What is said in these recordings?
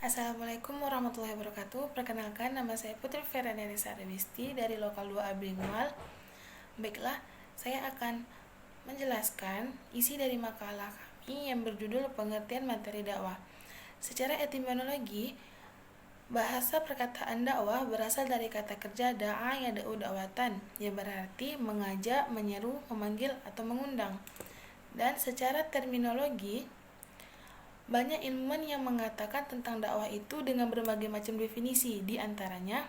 Assalamualaikum warahmatullahi wabarakatuh. Perkenalkan, nama saya Putri Ferdiansyah Sariwisti dari Lokal 2 A Bilingual. Baiklah, saya akan menjelaskan isi dari makalah kami yang berjudul Pengertian Materi Dakwah. Secara etimologi, bahasa perkataan dakwah berasal dari kata kerja da'a yad'u da'watan, yang berarti mengajak, menyeru, memanggil, atau mengundang. Dan secara terminologi, banyak ilmuwan yang mengatakan tentang dakwah itu dengan berbagai macam definisi, di antaranya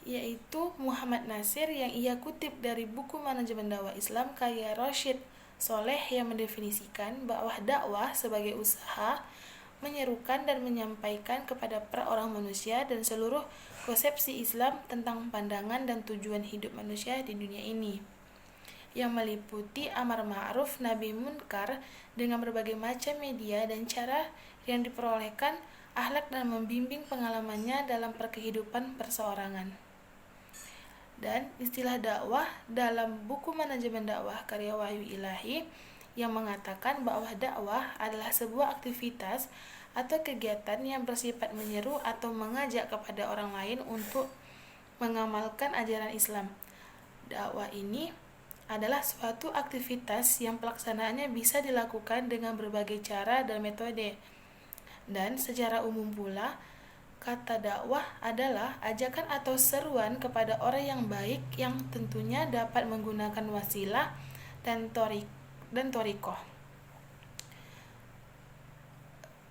yaitu Muhammad Nasir yang ia kutip dari buku Manajemen Dakwah Islam karya Rashid Soleh yang mendefinisikan bahwa dakwah sebagai usaha menyerukan dan menyampaikan kepada para orang manusia dan seluruh konsepsi Islam tentang pandangan dan tujuan hidup manusia di dunia ini, yang meliputi amar ma'ruf nahi munkar dengan berbagai macam media dan cara yang diperolehkan akhlak dan membimbing pengalamannya dalam perkehidupan perseorangan. Dan istilah dakwah dalam buku Manajemen Dakwah karya Wahyu Ilahi yang mengatakan bahwa dakwah adalah sebuah aktivitas atau kegiatan yang bersifat menyeru atau mengajak kepada orang lain untuk mengamalkan ajaran Islam. Dakwah ini adalah suatu aktivitas yang pelaksanaannya bisa dilakukan dengan berbagai cara dan metode. Dan secara umum pula, kata dakwah adalah ajakan atau seruan kepada orang yang baik yang tentunya dapat menggunakan wasilah dan thoriqoh.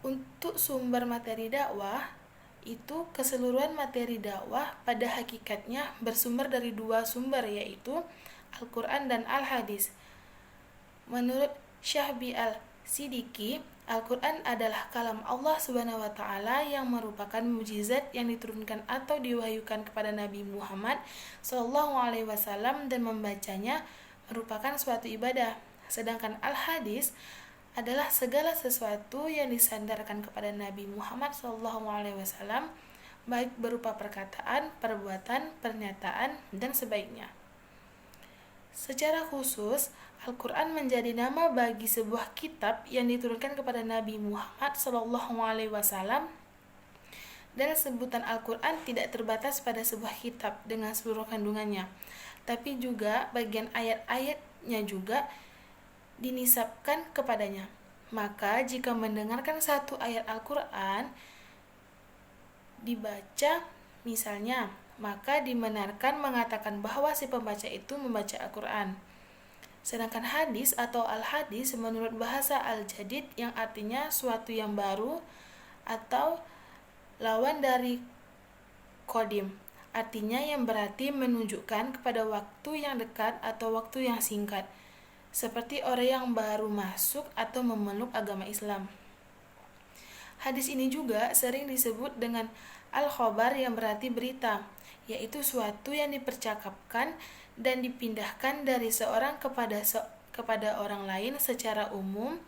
Untuk sumber materi dakwah, itu keseluruhan materi dakwah pada hakikatnya bersumber dari dua sumber, yaitu Al-Quran dan Al-Hadis. Menurut Syahbi Al-Siddiqi, Al-Quran adalah kalam Allah SWT yang merupakan mukjizat yang diturunkan atau diwahyukan kepada Nabi Muhammad SAW dan membacanya merupakan suatu ibadah. Sedangkan Al-Hadis adalah segala sesuatu yang disandarkan kepada Nabi Muhammad SAW, baik berupa perkataan, perbuatan, pernyataan, dan sebaiknya. Secara khusus, Al-Quran menjadi nama bagi sebuah kitab yang diturunkan kepada Nabi Muhammad SAW, dan sebutan Al-Quran tidak terbatas pada sebuah kitab dengan seluruh kandungannya, tapi juga bagian ayat-ayatnya juga dinisabkan kepadanya. Maka jika mendengarkan satu ayat Al-Quran dibaca misalnya, maka dibenarkan mengatakan bahwa si pembaca itu membaca Al-Quran. Sedangkan hadis atau al-hadis menurut bahasa al-jadid yang artinya suatu yang baru atau lawan dari qadim, artinya yang berarti menunjukkan kepada waktu yang dekat atau waktu yang singkat, seperti orang yang baru masuk atau memeluk agama Islam. Hadis ini juga sering disebut dengan al-khobar yang berarti berita, yaitu suatu yang dipercakapkan dan dipindahkan dari seorang kepada orang lain secara umum.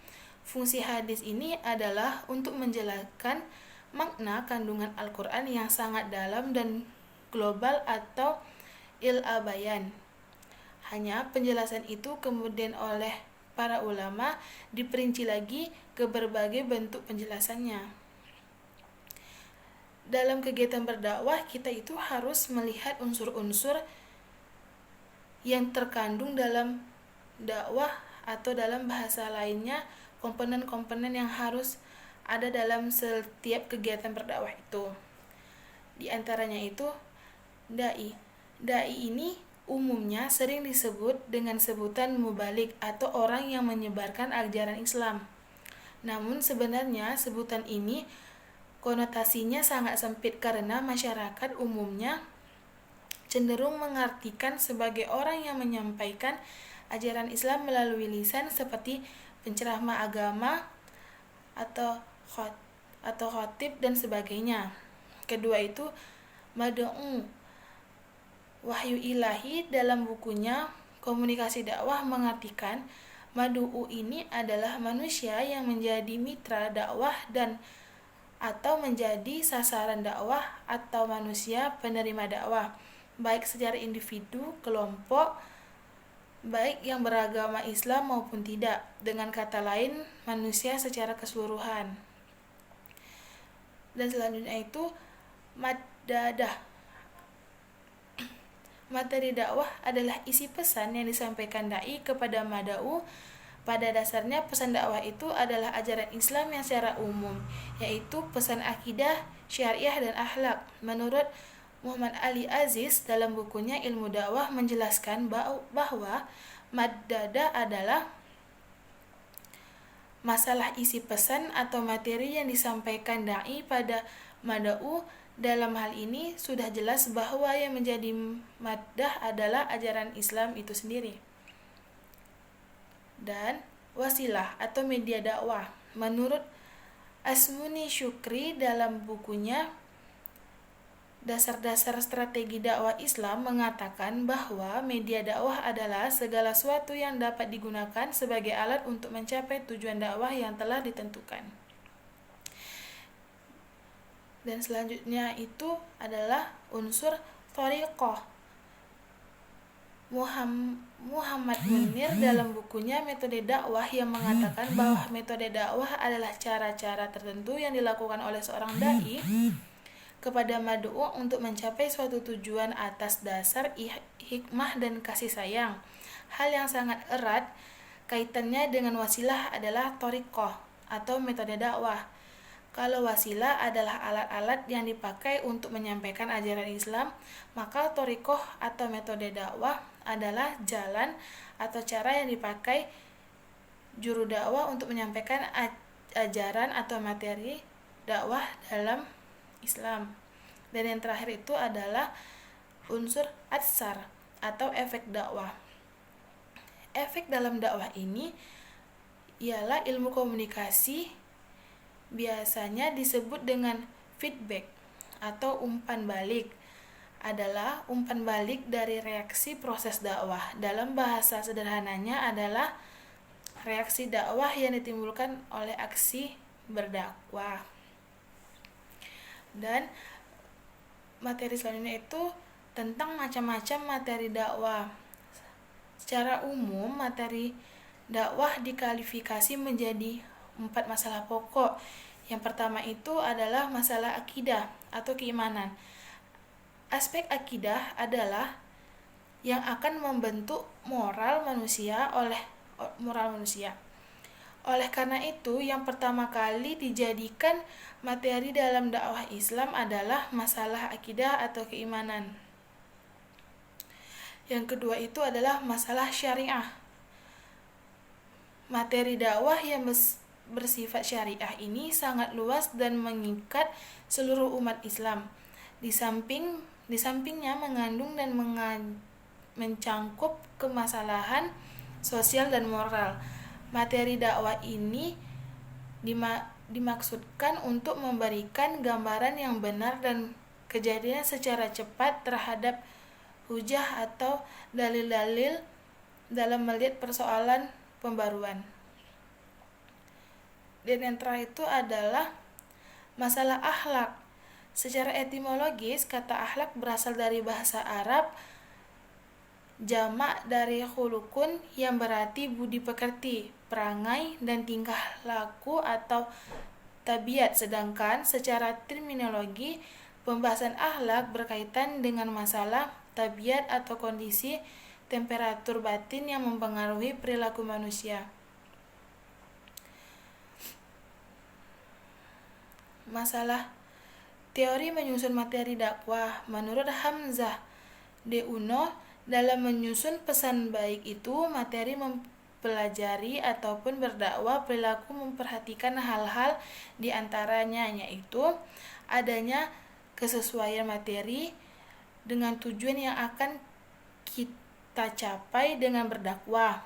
Fungsi hadis ini adalah untuk menjelaskan makna kandungan Al-Quran yang sangat dalam dan global atau il-abayan. Hanya penjelasan itu kemudian oleh para ulama diperinci lagi ke berbagai bentuk penjelasannya. Dalam kegiatan berdakwah, kita itu harus melihat unsur-unsur yang terkandung dalam dakwah atau dalam bahasa lainnya, komponen-komponen yang harus ada dalam setiap kegiatan berdakwah itu. Di antaranya itu dai. Dai ini umumnya sering disebut dengan sebutan mubalik atau orang yang menyebarkan ajaran Islam. Namun sebenarnya sebutan ini konotasinya sangat sempit karena masyarakat umumnya cenderung mengartikan sebagai orang yang menyampaikan ajaran Islam melalui lisan seperti penceramah agama atau khatib dan sebagainya. Kedua itu mad'u. Wahyu Ilahi dalam bukunya Komunikasi Dakwah mengartikan mad'u ini adalah manusia yang menjadi mitra dakwah dan atau menjadi sasaran dakwah atau manusia penerima dakwah, baik secara individu, kelompok, baik yang beragama Islam maupun tidak. Dengan kata lain, manusia secara keseluruhan. Dan selanjutnya itu maddadah. Materi dakwah adalah isi pesan yang disampaikan dai kepada mad'u. Pada dasarnya pesan dakwah itu adalah ajaran Islam yang secara umum, yaitu pesan akidah, syariah dan akhlak. Menurut Muhammad Ali Aziz dalam bukunya Ilmu Dakwah menjelaskan bahwa maddada adalah masalah isi pesan atau materi yang disampaikan dai pada mad'u. Dalam hal ini sudah jelas bahwa yang menjadi maddah adalah ajaran Islam itu sendiri. Dan wasilah atau media dakwah. Menurut Asmuni Syukri dalam bukunya Dasar-dasar Strategi Dakwah Islam mengatakan bahwa media dakwah adalah segala sesuatu yang dapat digunakan sebagai alat untuk mencapai tujuan dakwah yang telah ditentukan. Dan selanjutnya itu adalah unsur thariqah. Muhammad Munir dalam bukunya Metode Dakwah yang mengatakan bahwa metode dakwah adalah cara-cara tertentu yang dilakukan oleh seorang dai kepada mad'u untuk mencapai suatu tujuan atas dasar hikmah dan kasih sayang. Hal yang sangat erat kaitannya dengan wasilah adalah thariqah atau metode dakwah. Kalau wasilah adalah alat-alat yang dipakai untuk menyampaikan ajaran Islam, maka thariqah atau metode dakwah adalah jalan atau cara yang dipakai juru dakwah untuk menyampaikan ajaran atau materi dakwah dalam Islam. Dan yang terakhir itu adalah unsur atsar atau efek dakwah. Efek dalam dakwah ini ialah ilmu komunikasi, biasanya disebut dengan feedback atau umpan balik, adalah umpan balik dari reaksi proses dakwah. Dalam bahasa sederhananya adalah reaksi dakwah yang ditimbulkan oleh aksi berdakwah. Dan materi selanjutnya itu tentang macam-macam materi dakwah. Secara umum, materi dakwah dikualifikasi menjadi 4 masalah pokok. Yang pertama itu adalah masalah akidah atau keimanan. Aspek akidah adalah yang akan membentuk moral manusia. Oleh karena itu, yang pertama kali dijadikan materi dalam dakwah Islam adalah masalah akidah atau keimanan. Yang kedua itu adalah masalah syariah. Materi dakwah yang bersifat syariah ini sangat luas dan mengikat seluruh umat Islam. Di sampingnya mengandung dan mencangkup kemasalahan sosial dan moral. Materi dakwah ini dimaksudkan untuk memberikan gambaran yang benar dan kejadian secara cepat terhadap hujah atau dalil-dalil dalam melihat persoalan pembaruan. Dan yang terakhir itu adalah masalah akhlak. Secara etimologis, kata akhlak berasal dari bahasa Arab jamak dari khulukun yang berarti budi pekerti, perangai, dan tingkah laku atau tabiat. Sedangkan secara terminologi, pembahasan akhlak berkaitan dengan masalah tabiat atau kondisi temperatur batin yang mempengaruhi perilaku manusia. Masalah teori menyusun materi dakwah. Menurut Hamzah D. Uno, dalam menyusun pesan baik itu, materi mempelajari ataupun berdakwah perilaku memperhatikan hal-hal di antaranya, yaitu adanya kesesuaian materi dengan tujuan yang akan kita capai dengan berdakwah.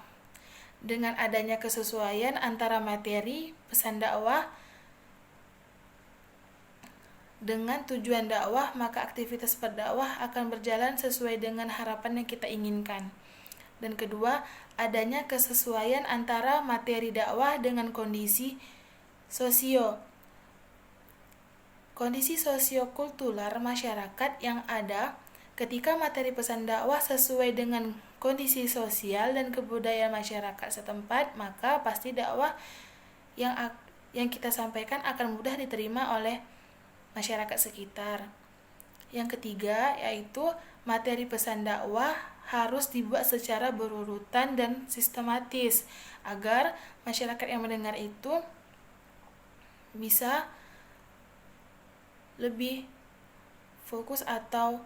Dengan adanya kesesuaian antara materi pesan dakwah dengan tujuan dakwah, maka aktivitas berdakwah akan berjalan sesuai dengan harapan yang kita inginkan. Dan kedua, adanya kesesuaian antara materi dakwah dengan kondisi sosiokultural masyarakat yang ada. Ketika materi pesan dakwah sesuai dengan kondisi sosial dan kebudayaan masyarakat setempat, maka pasti dakwah yang kita sampaikan akan mudah diterima oleh masyarakat sekitar. Yang ketiga yaitu materi pesan dakwah harus dibuat secara berurutan dan sistematis agar masyarakat yang mendengar itu bisa lebih fokus atau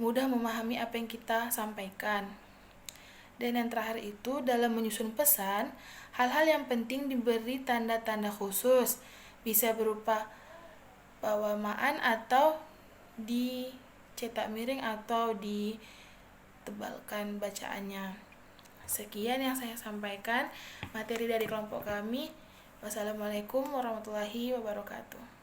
mudah memahami apa yang kita sampaikan. Dan yang terakhir itu, dalam menyusun pesan, hal-hal yang penting diberi tanda-tanda khusus, bisa berupa pewamaan atau dicetak miring atau ditebalkan bacaannya. Sekian yang saya sampaikan materi dari kelompok kami. Wassalamualaikum warahmatullahi wabarakatuh.